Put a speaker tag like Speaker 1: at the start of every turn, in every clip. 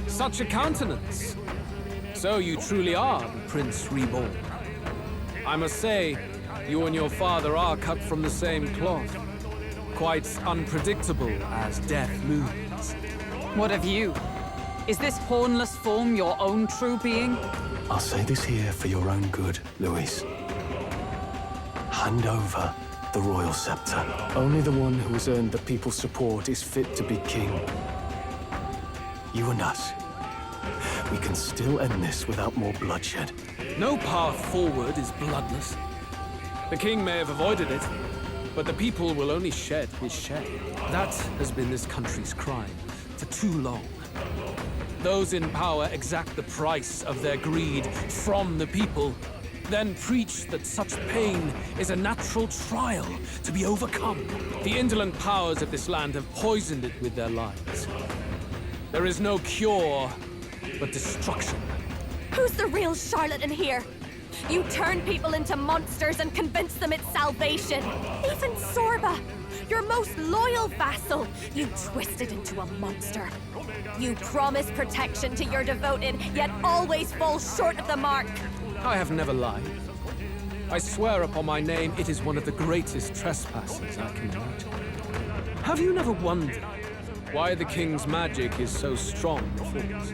Speaker 1: Such a countenance. So you truly are the Prince Reborn. I must say, you and your father are cut from the same cloth. Quite unpredictable as death looms.
Speaker 2: What of you? Is this hornless form your own true being?
Speaker 3: I'll say this here for your own good, Luis. Hand over the royal scepter. Only the one who has earned the people's support is fit to be king. You and us. We can still end this without more bloodshed.
Speaker 1: No path forward is bloodless. The king may have avoided it, but the people will only shed his shame. That has been this country's crime for too long. Those in power exact the price of their greed from the people, then preach that such pain is a natural trial to be overcome. The indolent powers of this land have poisoned it with their lies. There is no cure but destruction.
Speaker 4: Who's the real charlatan here? You turn people into monsters and convince them it's salvation. Even Sorba, your most loyal vassal, you twisted into a monster. You promise protection to your devoted, yet always fall short of the mark.
Speaker 1: I have never lied. I swear upon my name, it is one of the greatest trespasses I can imagine. Have you never wondered why the king's magic is so strong before us?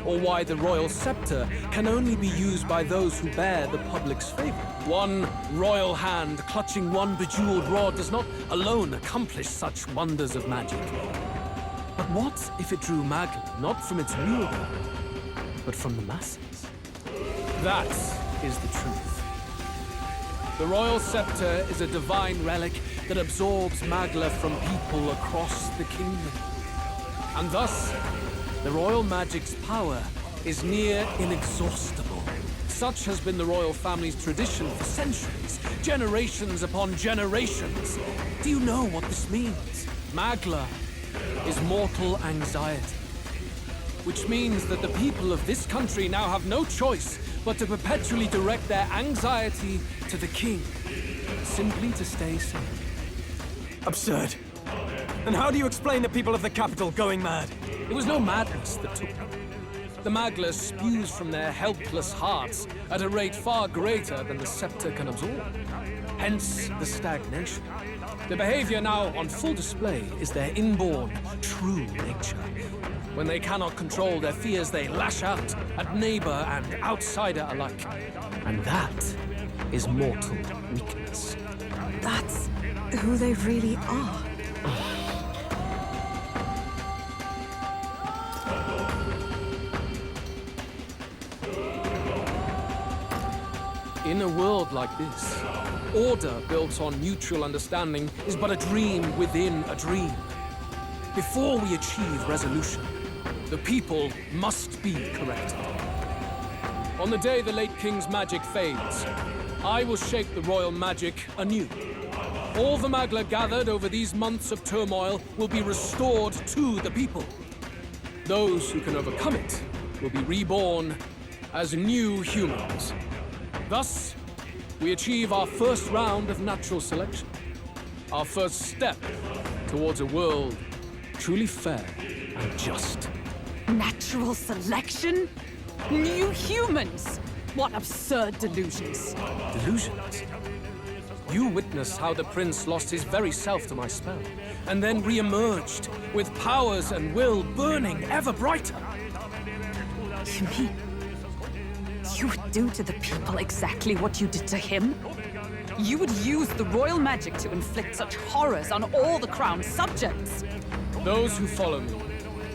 Speaker 1: Or why the royal scepter can only be used by those who bear the public's favor? One royal hand clutching one bejeweled rod does not alone accomplish such wonders of magic. But what if it drew Magla not from its wielder, but from the masses? That is the truth. The royal scepter is a divine relic that absorbs Magla from people across the kingdom. And thus, the royal magic's power is near inexhaustible. Such has been the royal family's tradition for centuries, generations upon generations. Do you know what this means? Magla is mortal anxiety, which means that the people of this country now have no choice but to perpetually direct their anxiety to the king, simply to stay safe.
Speaker 3: Absurd. And how do you explain the people of the capital going mad?
Speaker 1: It was no madness that took them. The Magla spews from their helpless hearts at a rate far greater than the scepter can absorb. Hence the stagnation. The behavior now on full display is their inborn, true nature. When they cannot control their fears, they lash out at neighbor and outsider alike. And that is mortal weakness.
Speaker 4: That's who they really are.
Speaker 1: In a world like this, order built on mutual understanding is but a dream within a dream. Before we achieve resolution, the people must be corrected. On the day the late king's magic fades, I will shape the royal magic anew. All the Magla gathered over these months of turmoil will be restored to the people. Those who can overcome it will be reborn as new humans. Thus, we achieve our first round of natural selection. Our first step towards a world truly fair and just.
Speaker 2: Natural selection? New humans? What absurd delusions.
Speaker 1: Delusions? You witnessed how the prince lost his very self to my spell, and then re-emerged with powers and will burning ever brighter.
Speaker 2: You mean you would do to the people exactly what you did to him? You would use the royal magic to inflict such horrors on all the crown's subjects?
Speaker 1: Those who follow me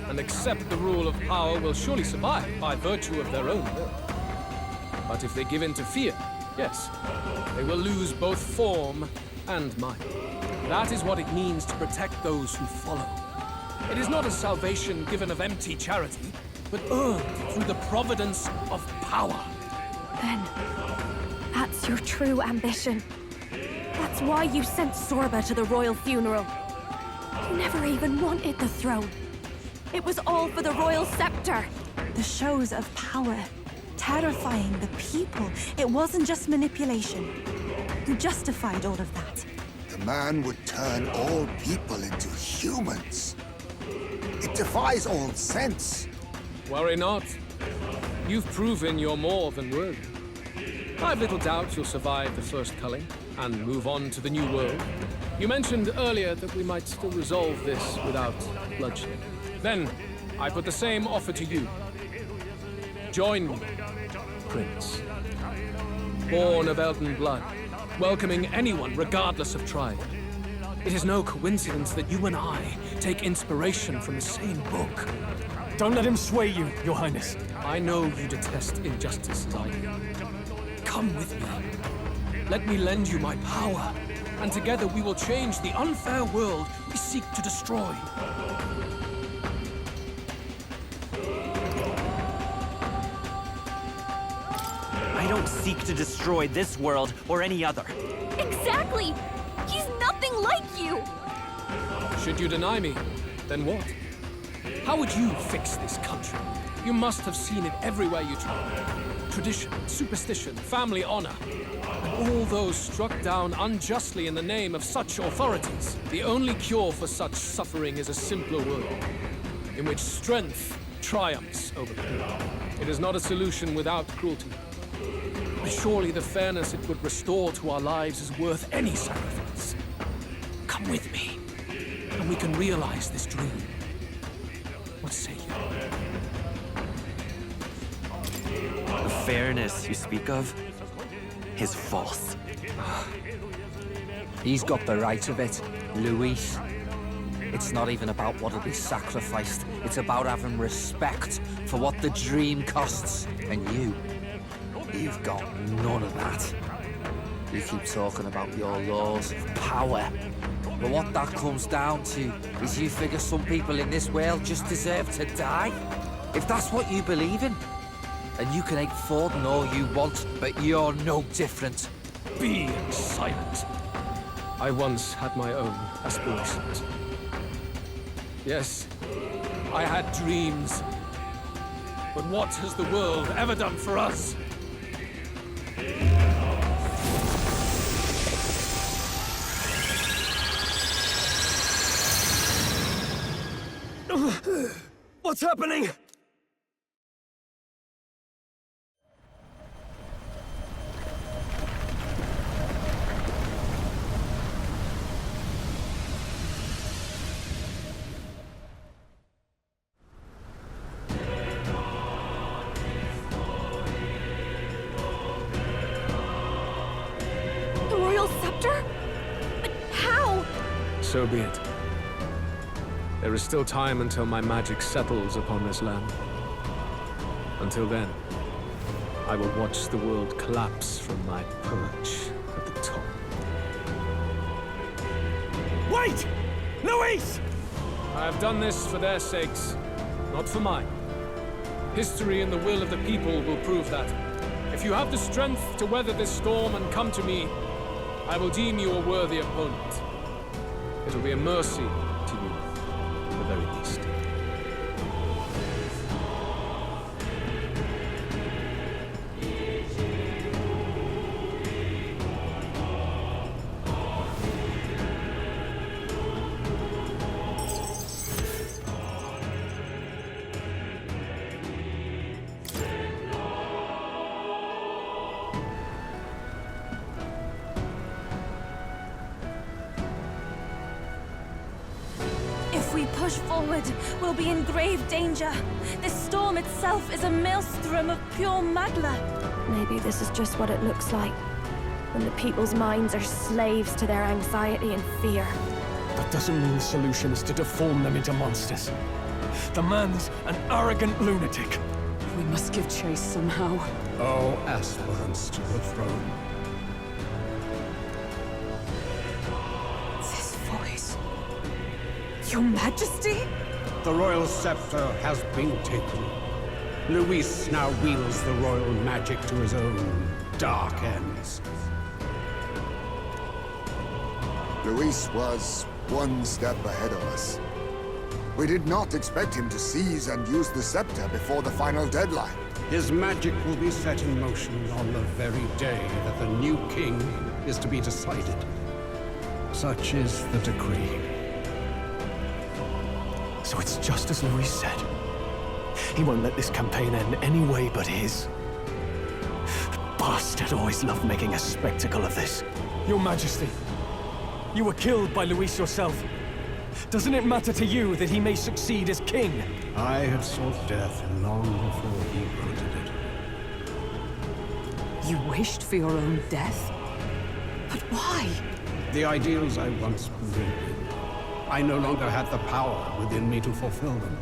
Speaker 1: and accept the rule of power will surely survive by virtue of their own will. But if they give in to fear, yes, they will lose both form and might. That is what it means to protect those who follow. It is not a salvation given of empty charity, but earned through the providence of power.
Speaker 4: Then, that's your true ambition. That's why you sent Sorba to the royal funeral. You never even wanted the throne. It was all for the royal scepter.
Speaker 5: The shows of power, terrifying the people. It wasn't just manipulation. You justified all of that.
Speaker 6: The man would turn all people into humans. It defies all sense.
Speaker 1: Worry not. You've proven you're more than worthy. I've little doubt you'll survive the first culling and move on to the new world. You mentioned earlier that we might still resolve this without bloodshed. Then, I put the same offer to you. Join me, Prince. Born of Elven blood, welcoming anyone regardless of tribe. It is no coincidence that you and I take inspiration from the same book.
Speaker 3: Don't let him sway you, Your Highness.
Speaker 1: I know you detest injustice as I do. Come with me. Let me lend you my power, and together we will change the unfair world we seek to destroy.
Speaker 7: I don't seek to destroy this world or any other.
Speaker 4: Exactly! He's nothing like you!
Speaker 1: Should you deny me, then what? How would you fix this country? You must have seen it everywhere you travel. Tradition, superstition, family honor. And all those struck down unjustly in the name of such authorities. The only cure for such suffering is a simpler world, in which strength triumphs over pain. It is not a solution without cruelty. But surely the fairness it would restore to our lives is worth any sacrifice. Come with me, and we can realize this dream. What say you?
Speaker 7: The fairness you speak of is false.
Speaker 8: He's got the right of it, Luis. It's not even about what'll be sacrificed. It's about having respect for what the dream costs. And you've got none of that. You keep talking about your laws of power. But what that comes down to is you figure some people in this world just deserve to die. If that's what you believe in, then you can hate Forden all you want, but you're no different.
Speaker 1: Be silent. I once had my own aspirations. Yes, I had dreams. But what has the world ever done for us?
Speaker 3: What's happening?
Speaker 4: The royal scepter? But how?
Speaker 1: So be it. There is still time until my magic settles upon this land. Until then, I will watch the world collapse from my perch at the top.
Speaker 3: Wait! Luis!
Speaker 1: I have done this for their sakes, not for mine. History and the will of the people will prove that. If you have the strength to weather this storm and come to me, I will deem you a worthy opponent. It will be a mercy to you, at the very least.
Speaker 5: If we push forward, we'll be in grave danger. This storm itself is a maelstrom of pure magla.
Speaker 4: Maybe this is just what it looks like. When the people's minds are slaves to their anxiety and fear.
Speaker 3: That doesn't mean the solution is to deform them into monsters. The man's an arrogant lunatic.
Speaker 2: We must give chase somehow.
Speaker 9: All aspirants to the throne.
Speaker 2: This voice. Your Majesty?
Speaker 9: The royal scepter has been taken. Luis now wields the royal magic to his own dark ends.
Speaker 6: Luis was one step ahead of us. We did not expect him to seize and use the scepter before the final deadline.
Speaker 9: His magic will be set in motion on the very day that the new king is to be decided. Such is the decree.
Speaker 3: So it's just as Luis said. He won't let this campaign end any way but his. The bastard always loved making a spectacle of this. Your Majesty, you were killed by Luis yourself. Doesn't it matter to you that he may succeed as king?
Speaker 9: I had sought death long before he granted it.
Speaker 2: You wished for your own death? But why?
Speaker 9: The ideals I once believed in, I no longer had the power within me to fulfill them.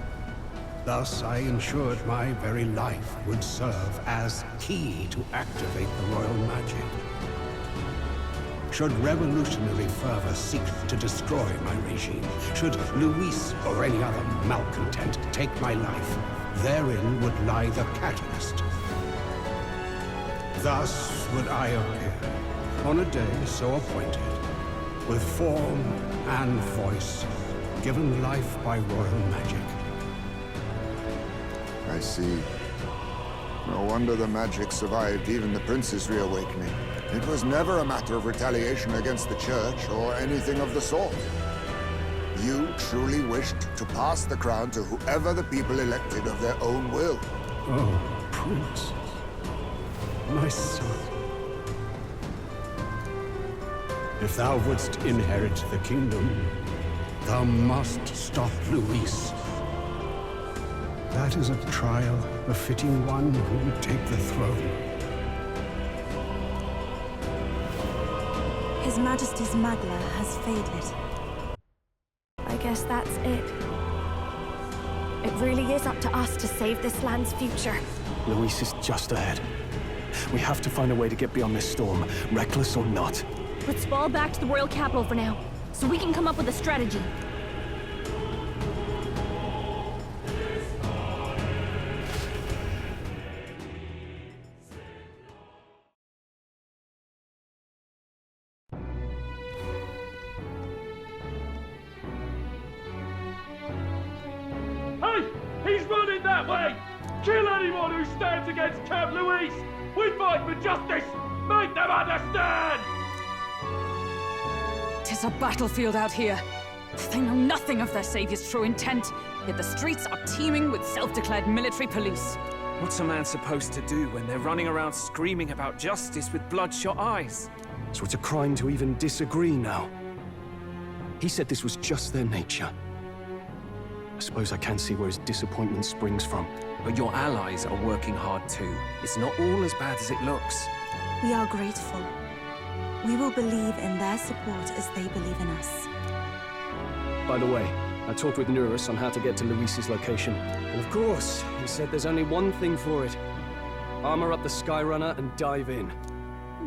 Speaker 9: Thus, I ensured my very life would serve as key to activate the royal magic. Should revolutionary fervor seek to destroy my regime, should Luis or any other malcontent take my life, therein would lie the catalyst. Thus would I appear, on a day so appointed, with form and voice, given life by royal magic.
Speaker 6: I see. No wonder the magic survived even the prince's reawakening. It was never a matter of retaliation against the church or anything of the sort. You truly wished to pass the crown to whoever the people elected of their own will.
Speaker 9: Oh, Prince. My son. If thou wouldst inherit the kingdom, thou must stop Luis. That is a trial befitting one who would take the throne.
Speaker 5: His Majesty's Magla has faded.
Speaker 4: I guess that's it. It really is up to us to save this land's future.
Speaker 3: Luis is just ahead. We have to find a way to get beyond this storm, reckless or not.
Speaker 4: Let's fall back to the royal capital for now, so we can come up with a strategy.
Speaker 10: Hey! He's running that way! Kill anyone who stands against Camp Luis! We fight for justice! Make them understand!
Speaker 2: 'Tis a battlefield out here. They know nothing of their savior's true intent, yet the streets are teeming with self-declared military police.
Speaker 7: What's a man supposed to do when they're running around screaming about justice with bloodshot eyes?
Speaker 3: So it's a crime to even disagree now. He said this was just their nature. I suppose I can see where his disappointment springs from.
Speaker 7: But your allies are working hard too. It's not all as bad as it looks.
Speaker 5: We are grateful. We will believe in their support as they believe in us.
Speaker 3: By the way, I talked with Nurus on how to get to Luis's location. And of course, he said there's only one thing for it. Armor up the Skyrunner and dive in.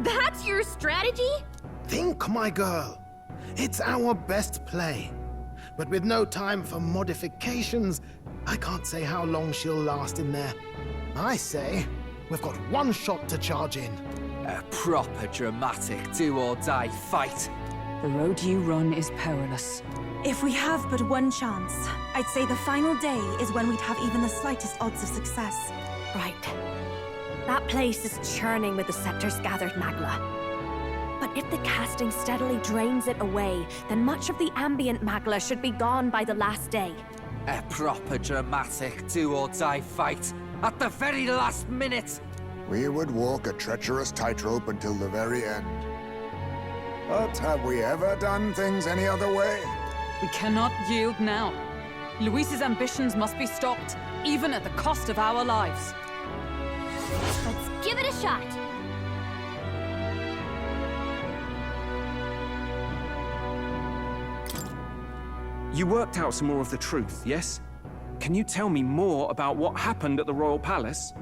Speaker 4: That's your strategy?
Speaker 11: Think, my girl. It's our best play. But with no time for modifications, I can't say how long she'll last in there. I say, we've got one shot to charge in.
Speaker 8: A proper dramatic do-or-die fight.
Speaker 2: The road you run is perilous.
Speaker 5: If we have but one chance, I'd say the final day is when we'd have even the slightest odds of success.
Speaker 4: Right. That place is churning with the scepter's gathered magla. But if the casting steadily drains it away, then much of the ambient magla should be gone by the last day.
Speaker 8: A proper dramatic do-or-die fight at the very last minute.
Speaker 6: We would walk a treacherous tightrope until the very end. But have we ever done things any other way?
Speaker 2: We cannot yield now. Luis's ambitions must be stopped, even at the cost of our lives.
Speaker 4: Let's give it a shot.
Speaker 7: You worked out some more of the truth, yes? Can you tell me more about what happened at the Royal Palace?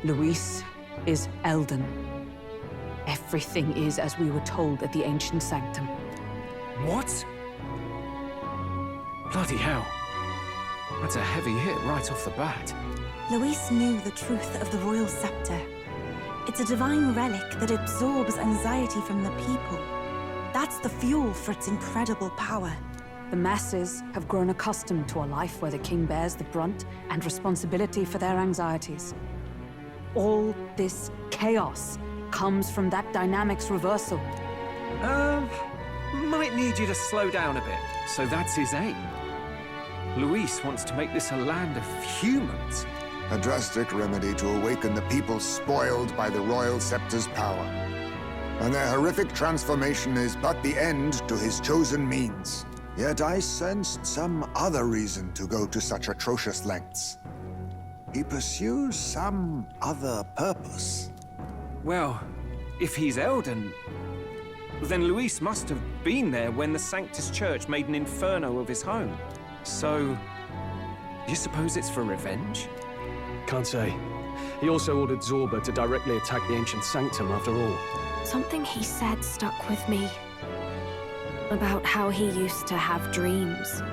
Speaker 2: Luis is Elden. Everything is as we were told at the Ancient Sanctum.
Speaker 7: What? Bloody hell. That's a heavy hit right off the bat.
Speaker 5: Luis knew the truth of the royal scepter. It's a divine relic that absorbs anxiety from the people. That's the fuel for its incredible power.
Speaker 2: The masses have grown accustomed to a life where the king bears the brunt and responsibility for their anxieties. All this chaos comes from that dynamic's reversal.
Speaker 7: Might need you to slow down a bit. So that's his aim. Luis wants to make this a land of humans.
Speaker 6: A drastic remedy to awaken the people spoiled by the royal scepter's power. And their horrific transformation is but the end to his chosen means. Yet I sensed some other reason to go to such atrocious lengths. He pursues some other purpose.
Speaker 7: Well, if he's Elden, then Luis must have been there when the Sanctus Church made an inferno of his home. So, you suppose it's for revenge?
Speaker 3: Can't say. He also ordered Zorba to directly attack the ancient sanctum after all.
Speaker 4: Something he said stuck with me. About how he used to have dreams.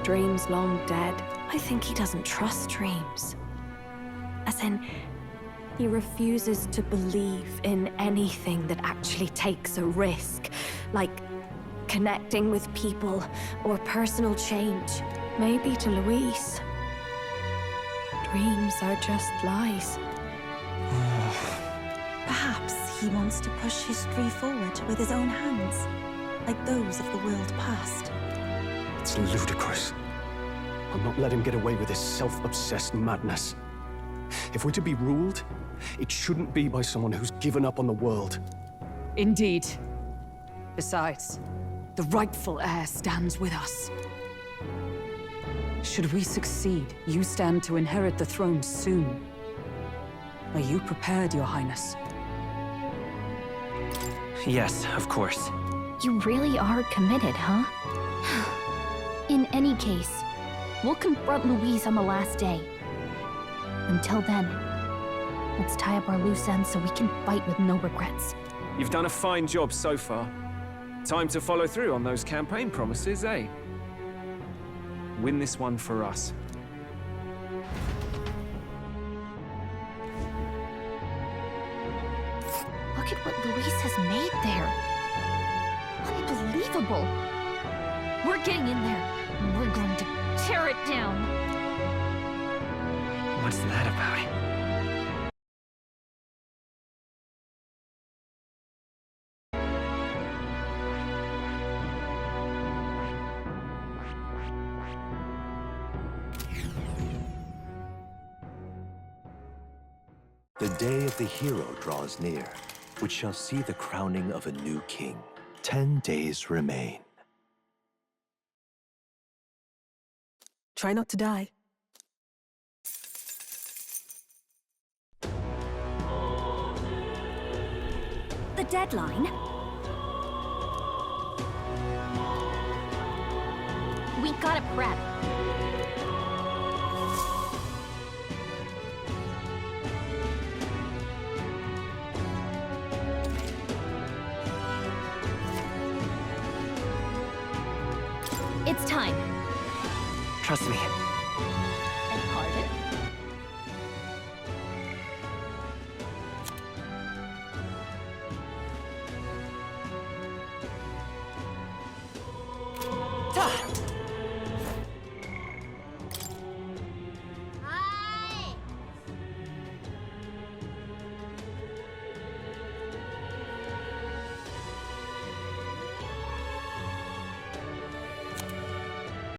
Speaker 4: Dreams long dead. I think he doesn't trust dreams. As in, he refuses to believe in anything that actually takes a risk. Like connecting with people or personal change. Maybe to Luis, dreams are just lies.
Speaker 5: Perhaps he wants to push history forward with his own hands, like those of the world past.
Speaker 3: It's ludicrous. I'll not let him get away with his self-obsessed madness. If we're to be ruled, it shouldn't be by someone who's given up on the world.
Speaker 2: Indeed. Besides, the rightful heir stands with us. Should we succeed, you stand to inherit the throne soon. Are you prepared, Your Highness?
Speaker 8: Yes, of course.
Speaker 12: You really are committed, huh? In any case, we'll confront Luis on the last day. Until then, let's tie up our loose ends so we can fight with no regrets.
Speaker 7: You've done a fine job so far. Time to follow through on those campaign promises, eh? Win this one for us.
Speaker 12: Look at what Luis has made there. Unbelievable. We're getting in there, and we're going to tear it down.
Speaker 8: What's that about?
Speaker 13: The day of the hero draws near, which shall see the crowning of a new king. 10 days remain.
Speaker 14: Try not to die.
Speaker 4: The deadline?
Speaker 12: We gotta prep. It's time.
Speaker 8: Trust me,